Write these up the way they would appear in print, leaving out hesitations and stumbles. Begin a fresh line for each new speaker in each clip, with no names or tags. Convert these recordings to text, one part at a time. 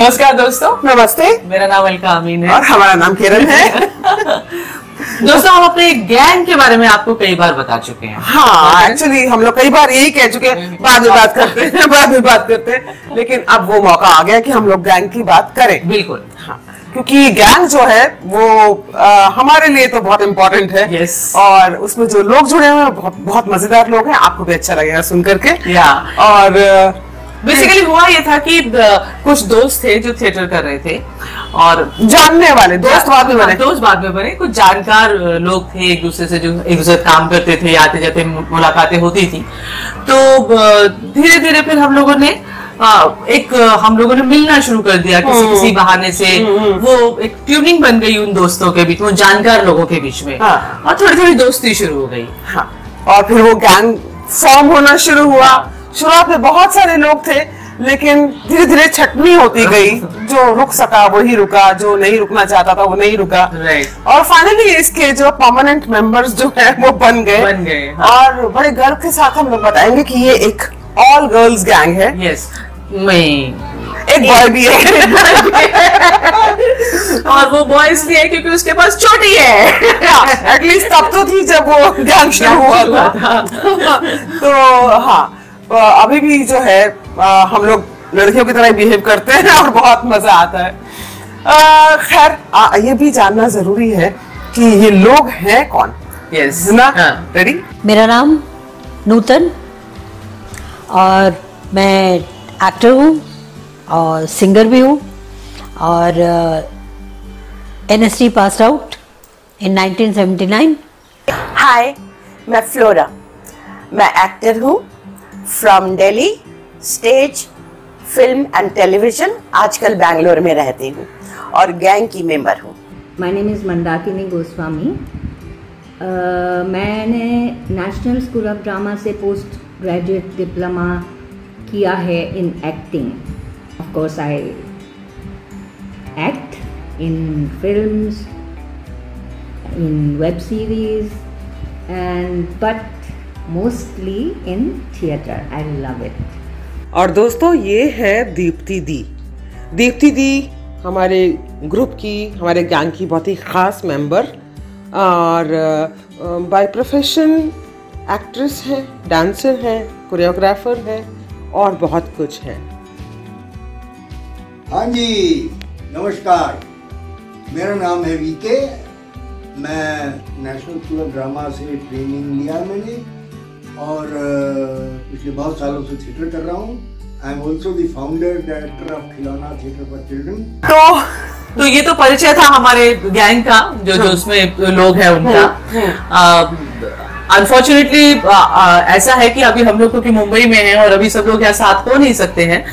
नमस्कार दोस्तों।
नमस्ते।
मेरा नाम अलका अमीन है
और हमारा नाम किरण है।
दोस्तों, हम अपने गैंग के बारे में आपको कई बार बता चुके हैं।
हाँ, एक्चुअली हम लोग कई बार यही कह चुके हैं, बाद में बात करते हैं, बाद में बात करते हैं, लेकिन अब वो मौका आ गया कि हम लोग गैंग की बात करें।
बिल्कुल।
हाँ, क्योंकि गैंग जो है वो हमारे लिए तो बहुत इम्पोर्टेंट है।
Yes.
और उसमें जो लोग जुड़े हुए हैं बहुत मजेदार लोग हैं, आपको भी अच्छा लगेगा सुन करके।
या
और
बेसिकली हुआ ये था कि कुछ दोस्त थे जो थिएटर कर रहे थे और
जानने वाले दोस्त बाद में बने।
दोस्त बाद में बने। कुछ जानकार लोग थे एक दूसरे से, जो एक दूसरे काम करते थे, आते जाते मुलाकातें होती थी। तो धीरे धीरे फिर हम लोगों ने मिलना शुरू कर दिया किसी बहाने से। वो एक ट्यूनिंग बन गई उन दोस्तों के बीच में, जानकार लोगों के बीच में।
हाँ।
और थोड़ी थोड़ी दोस्ती शुरू हो गई।
हाँ, और फिर वो गैंग फॉर्म होना शुरू हुआ। शुरुआत में बहुत सारे लोग थे, लेकिन धीरे धीरे छटनी होती गई। जो रुक सका वही रुका, जो नहीं रुकना चाहता था वो नहीं रुका। और फाइनली इसके जो परमानेंट मेंबर्स जो है वो बन गए।
हाँ।
और बड़े गर्व के साथ हम लोग बताएंगे कि ये एक ऑल गर्ल्स गैंग है।
यस,
एक बॉय भी है।
और वो बॉयज भी है क्योंकि उसके पास छोटी है।
एटलीस्ट तब तो थी जब वो गैंग शुरू हुआ था। तो हाँ, अभी भी जो है हम लोग लड़कियों की तरह बिहेव करते हैं और बहुत मजा आता है। खैर, ये भी जानना जरूरी है कि ये लोग हैं कौन।
यस
ना, रेडी?
मेरा नाम नूतन और मैं एक्टर हूँ और सिंगर भी हूँ और NST पास आउट इन 1979।
हाय, मैं फ्लोरा। मैं एक्टर हूँ from Delhi, stage, film and television. आजकल बैंगलोर में रहती हूँ और गैंग की मेंबर हूँ।
My name is Mandakini Goswami. मैंने नेशनल स्कूल ऑफ ड्रामा से पोस्ट ग्रेजुएट डिप्लोमा किया है in acting. Of course I act in films, in web series and but mostly in theatre. I love it.
और दोस्तों, ये है दीप्ति दी। दीप्ति दी हमारे ग्रुप की, हमारे गैंग की बहुत ही खास मेंबर और बाय प्रोफेशन एक्ट्रेस है, डांसर है, कोरियोग्राफर है और बहुत कुछ है।
हाँ जी, नमस्कार। मेरा नाम है वीके। मैं नेशनल स्कूल ऑफ ड्रामा से ट्रेनिंग लिया मैंने और पिछले बहुत सालों से थिएटर कर रहा हूँ। I am also the founder director of खिलौना थिएटर फॉर चिल्ड्रन।
तो ये तो परिचय था हमारे गैंग का, जो उसमें लोग हैं उनका। अनफॉर्चुनेटली ऐसा है कि अभी हम लोग क्योंकि मुंबई में हैं और अभी सब लोग यहाँ साथ हो नहीं सकते हैं,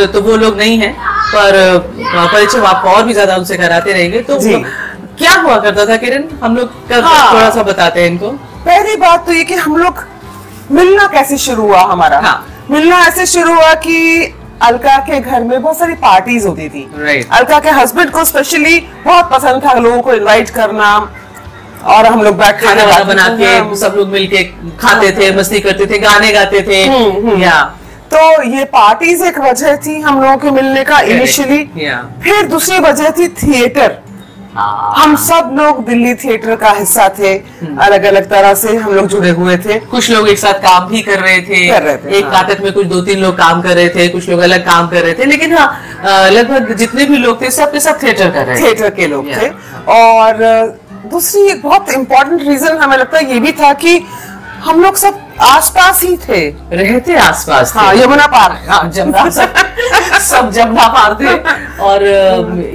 तो वो लोग नहीं हैं। पर परिचय आपको और भी ज्यादा उनसे कराते रहेंगे। तो क्या हुआ करता था किरण, हम लोग थोड़ा सा बताते हैं इनको।
पहली बात तो ये कि हम लोग मिलना कैसे शुरू हुआ हमारा।
हाँ।
मिलना ऐसे शुरू हुआ कि अलका के घर में बहुत सारी पार्टीज होती थी। अलका के हस्बैंड को स्पेशली बहुत पसंद था लोगों को इनवाइट करना, और हम लोग बैठ
खाना वाना बना के सब लोग मिलके खाते थे, मस्ती करते थे, गाने गाते थे। या
तो ये पार्टीज एक वजह थी हम लोगों के मिलने का इनिशियली। फिर दूसरी वजह थी थिएटर। हम सब लोग दिल्ली थिएटर का हिस्सा थे, अलग अलग तरह से हम लोग जुड़े हुए थे।
कुछ लोग एक साथ काम भी कर रहे थे। एक नाटक में कुछ 2-3 लोग काम कर रहे थे, कुछ लोग अलग काम कर रहे थे, लेकिन हाँ, लगभग जितने भी लोग थे सबके सब थिएटर कर रहे थे।
थिएटर के लोग थे। और दूसरी एक बहुत इम्पोर्टेंट रीजन हमें लगता है ये भी था कि हम लोग सब आसपास ही थे,
रहते आसपास थे।
हाँ, यमुना पार।
हाँ, जमुना सब जमुना पार थे। और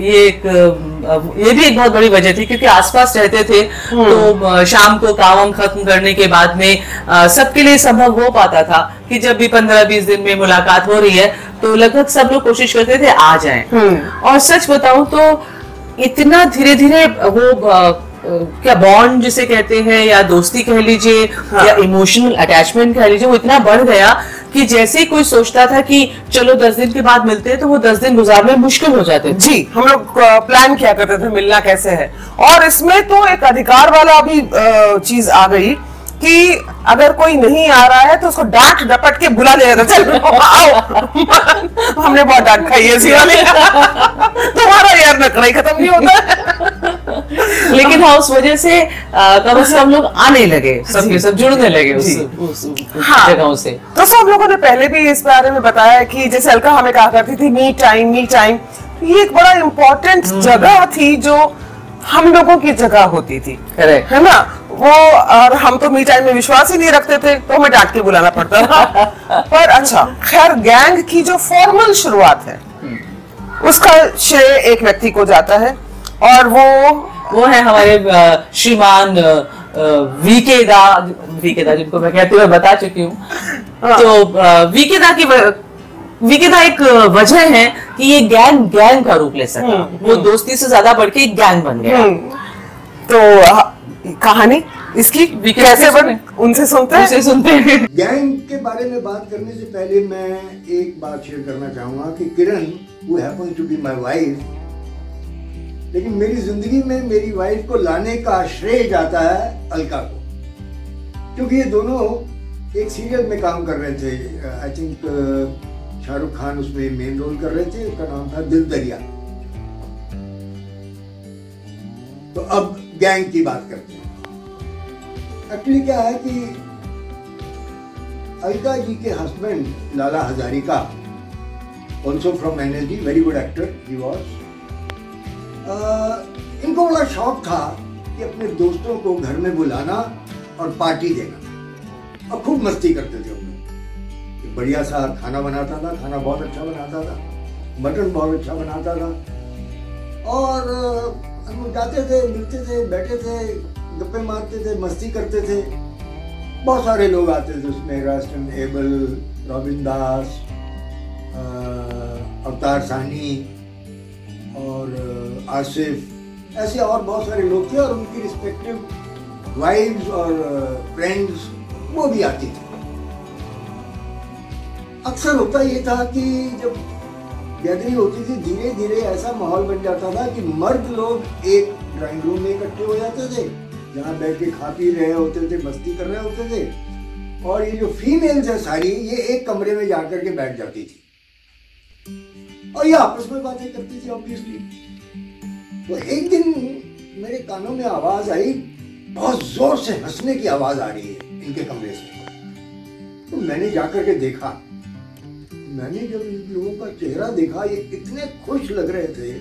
ये भी एक बहुत बड़ी वजह थी क्योंकि आसपास रहते थे। तो शाम को काम खत्म करने के बाद में सबके लिए संभव हो पाता था कि जब भी 15-20 दिन में मुलाकात हो रही है तो लगभग सब लोग कोशिश करते थे आ जाएं। और सच बताऊं तो इतना धीरे धीरे वो क्या बॉन्ड जिसे कहते हैं या दोस्ती कह लीजिए, हाँ, या इमोशनल अटैचमेंट कह लीजिए, वो इतना बढ़ गया कि जैसे ही कोई सोचता था कि चलो 10 दिन के बाद मिलते हैं तो वो 10 दिन गुजारने मुश्किल हो जाते थे।
जी, हम लोग प्लान किया करते थे मिलना कैसे है। और इसमें तो एक अधिकार वाला भी चीज आ गई कि अगर कोई नहीं आ रहा है तो उसको डांट डपट के बुला लिया जाता, चल आओ। हमने बहुत डांट खाई है इसी वाले।
उस वजह से कम से कम लोग आने लगे, सबके सब जुड़ने लगे उस जगहों से।
तो सब लोगों ने पहले भी इस बारे में बताया कि जैसे अलका हमें कहा करती थी मी टाइम, ये एक बड़ा इम्पोर्टेंट जगह थी जो हम लोगों की जगह होती थी, है ना वो। और हम तो मी टाइम में विश्वास ही नहीं रखते थे, तो हमें डांट के बुलाना पड़ता था। पर अच्छा, खैर गैंग की जो फॉर्मल शुरुआत है उसका श्रेय एक व्यक्ति को जाता है, और वो
है हमारे श्रीमान वीके दा जिनको मैं कहती हुए बता चुकी हूँ। तो वीके दा एक वजह है कि ये गैंग का रूप ले सका। वो दोस्ती से ज्यादा बढ़ के एक गैंग बन गया।
तो कहानी इसकी कैसे बने, उनसे सुनते हैं।
गैंग के बारे में बात करने से पहले मैं एक बात शेयर करना चाहूंगा कि किरण who happens to be my wife, लेकिन मेरी जिंदगी में मेरी वाइफ को लाने का श्रेय जाता है अलका को, क्योंकि ये दोनों एक सीरियल में काम कर रहे थे। आई थिंक शाहरुख खान उसमें मेन रोल कर रहे थे, उसका नाम था दिल दरिया। तो अब गैंग की बात करते हैं। एक्चुअली क्या है कि अलका जी के husband Lala Hazarika, also from NSD, very good actor he was, इनको बड़ा शौक था कि अपने दोस्तों को घर में बुलाना और पार्टी देना, और खूब मस्ती करते थे हम लोग। बढ़िया सा खाना बनाता था, खाना बहुत अच्छा बनाता था, मटन बहुत अच्छा बनाता था, और हम लोग जाते थे, मिलते थे, बैठे थे, गप्पे मारते थे, मस्ती करते थे। बहुत सारे लोग आते थे उसमें, रास्टन एबल, रॉबिन दास, अवतार सानी और आसिफ, ऐसे और बहुत सारे लोग थे, और उनकी रिस्पेक्टिव वाइफ्स और फ्रेंड्स वो भी आती थी। अक्सर होता ये था कि जब गैदरिंग होती थी, धीरे धीरे ऐसा माहौल बन जाता था कि मर्द लोग एक ड्राइंग रूम में इकट्ठे हो जाते थे, जहाँ बैठ के खा पी रहे होते थे, मस्ती कर रहे होते थे, और ये जो फीमेल्स है सारी, ये एक कमरे में जाकर के बैठ जाती थी और ये आपस में बातें करती थी ऑब्वियसली। तो एक दिन मेरे कानों में आवाज आई, बहुत जोर से हंसने की आवाज आ रही है इनके कमरे से। तो मैंने जाकर के देखा, मैंने जब इन लोगों का चेहरा देखा, ये इतने खुश लग रहे थे,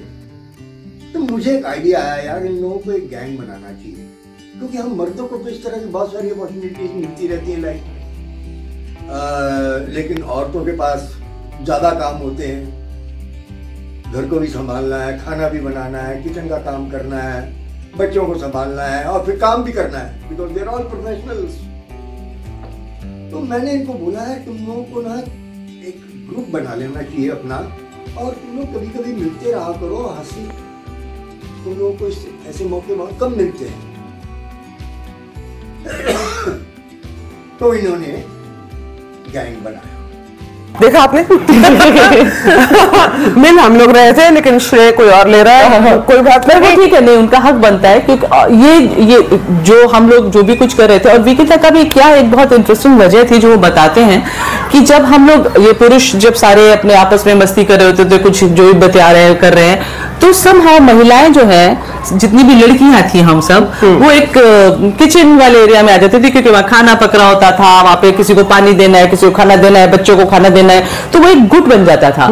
तो मुझे एक आइडिया आया, यार इन लोगों को एक गैंग बनाना चाहिए, क्योंकि हम मर्दों को तो इस तरह की बहुत सारी अपॉर्चुनिटीज मिलती रहती हैं लाइफ में, लेकिन औरतों के पास ज्यादा काम होते हैं, घर को भी संभालना है, खाना भी बनाना है, किचन का काम करना है, बच्चों को संभालना है, और फिर काम भी करना है, because they are all professionals. तो मैंने इनको बोला है, तुम लोगों को ना एक ग्रुप बना लेना चाहिए अपना, और तुम लोग कभी कभी मिलते रहा करो, हंसी, तुम लोगों को ऐसे मौके बहुत कम मिलते हैं। तो इन्होंने गैंग बनाया।
देखा आपने मिल हम लोग रहे थे, लेकिन श्रेय कोई और ले रहा है। कोई बात नहीं,
ठीक है, नहीं उनका हक बनता है, क्योंकि ये जो हम लोग जो भी कुछ कर रहे थे, और विकिता का भी क्या एक बहुत इंटरेस्टिंग वजह थी जो वो बताते हैं कि जब हम लोग ये पुरुष जब सारे अपने आपस में मस्ती कर रहे होते थे, कुछ जो भी बता रहे हैं कर रहे हैं, तो somehow महिलाएं जो है, जितनी भी लड़कियां थी हम सब, वो एक किचन वाले एरिया में आ जाती थी, क्योंकि वहाँ खाना पक रहा होता था, वहाँ पे किसी को पानी देना है, किसी को खाना देना है, बच्चों को खाना देना है, तो वो एक गुट बन जाता था।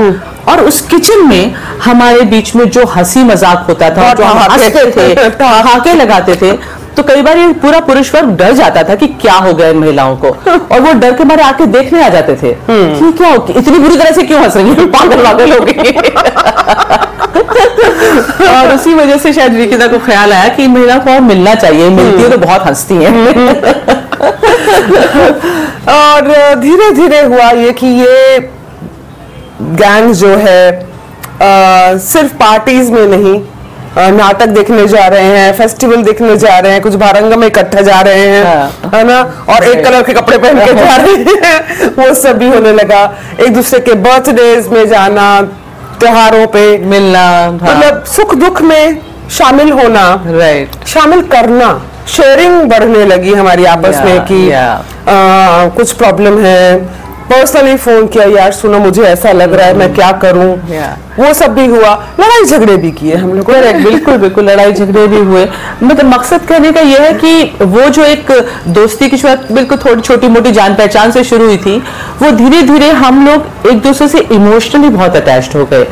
और उस किचन में हमारे बीच में जो हंसी मजाक होता था, जो हम हंसते थे, ठहाके लगाते थे, तो कई बार ये पूरा पुरुष वर्ग डर जाता था कि क्या हो गया इन महिलाओं को, और वो डर के मारे आके देखने आ जाते थे कि क्या इतनी बुरी तरह से क्यों हंस रही है, पागल हो गई। और उसी वजह से शायद विकिता को ख्याल आया कि महिला को और मिलना चाहिए, मिलती है तो बहुत हंसती है।
और धीरे धीरे हुआ ये कि ये गैंग जो है सिर्फ पार्टीज में नहीं, नाटक देखने जा रहे हैं, फेस्टिवल देखने जा रहे हैं, कुछ भारंगा में इकट्ठा जा रहे हैं, है ना, और एक कलर के कपड़े पहन के जा रहे हैं, वो सब भी होने लगा। एक दूसरे के बर्थडेज में जाना, त्योहारों पे मिलना, मतलब सुख दुख में शामिल होना, राइट, शामिल करना, शेयरिंग बढ़ने लगी हमारी आपस में कि कुछ प्रॉब्लम है, पर्सनली फोन किया, यार सुनो मुझे ऐसा लग रहा है, मैं क्या करूं, वो सब भी हुआ, लड़ाई झगड़े भी किए हम लोग।
करेक्ट, बिल्कुल बिल्कुल, लड़ाई झगड़े भी हुए। मतलब मकसद कहने का यह है कि वो जो एक दोस्ती की शुरुआत बिल्कुल थोड़ी छोटी मोटी जान पहचान से शुरू हुई थी, वो धीरे धीरे हम लोग एक दूसरे से इमोशनली बहुत अटैच्ड हो गए,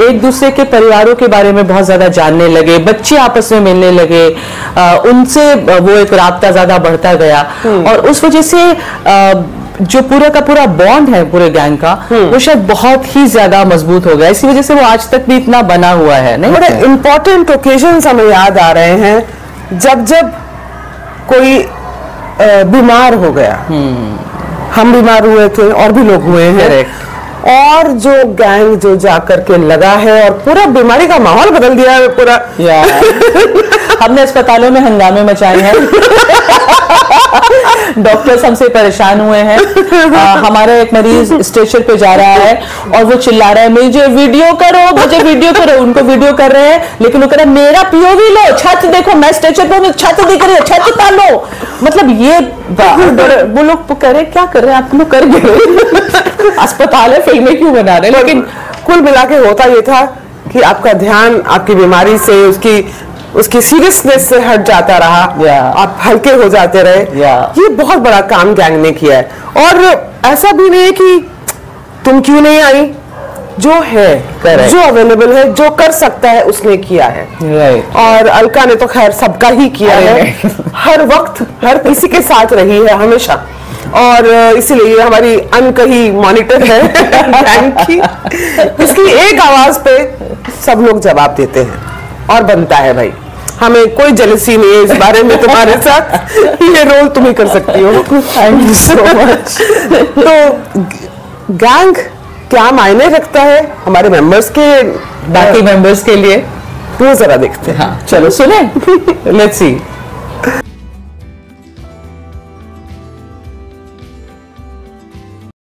एक दूसरे के परिवारों के बारे में बहुत ज्यादा जानने लगे, बच्चे आपस में मिलने लगे, उनसे वो एक राब्ता ज्यादा बढ़ता गया, और उस वजह से जो पूरा का पूरा बॉन्ड है पूरे गैंग का, वो शायद बहुत ही ज्यादा मजबूत हो गया। इसी वजह से वो आज तक भी इतना बना हुआ है। नहीं,
बड़े इम्पोर्टेंट ओकेजन्स हमें याद आ रहे हैं, जब जब कोई बीमार हो गया, हम बीमार हुए थे और भी लोग हुए हैं, और जो गैंग जो जाकर के लगा है और पूरा बीमारी का माहौल बदल दिया है पूरा।
हमने अस्पतालों में हंगामे मचाए हैं, डॉक्टर्स हमसे परेशान हुए हैं। हमारा एक मरीज स्ट्रेचर पे जा रहा है और वो चिल्ला रहा है, मुझे वीडियो करो, मुझे वीडियो करो। उनको वीडियो कर रहे हैं, लेकिन वो कह रहा है मेरा पीओवी लो, छत देखो, मैं स्ट्रेचर पे हूं, छत दिख रही है, छत उतारो। मतलब ये वो लोग कह रहे क्या कर रहे हैं आप लोग, कर गए अस्पताल है, फिल्में क्यों बना रहे हैं। लेकिन
कुल मिला के होता ये था कि आपका ध्यान आपकी बीमारी से, उसकी सीरियसनेस से हट जाता रहा, आप हल्के हो जाते रहे। ये बहुत बड़ा काम गैंग ने किया है। और ऐसा भी नहीं है कि तुम क्यों नहीं आई, जो है, जो अवेलेबल है, जो कर सकता है उसने किया है। और अलका ने तो खैर सबका ही किया है, हर वक्त हर किसी के साथ रही है हमेशा, और इसीलिए हमारी अनकही मॉनिटर है गैंग की। उसकी एक आवाज पे सब लोग जवाब देते हैं और बनता है भाई। हमें कोई जेलसी नहीं है इस बारे में तुम्हारे साथ, ये रोल तुम ही कर सकती हो। Thank you so much. तो गैंग क्या मायने रखता है हमारे मेंबर्स के,
बाकी मेंबर्स के लिए,
वो जरा देखते हैं।
हाँ, चलो सुने, लेट्स सी।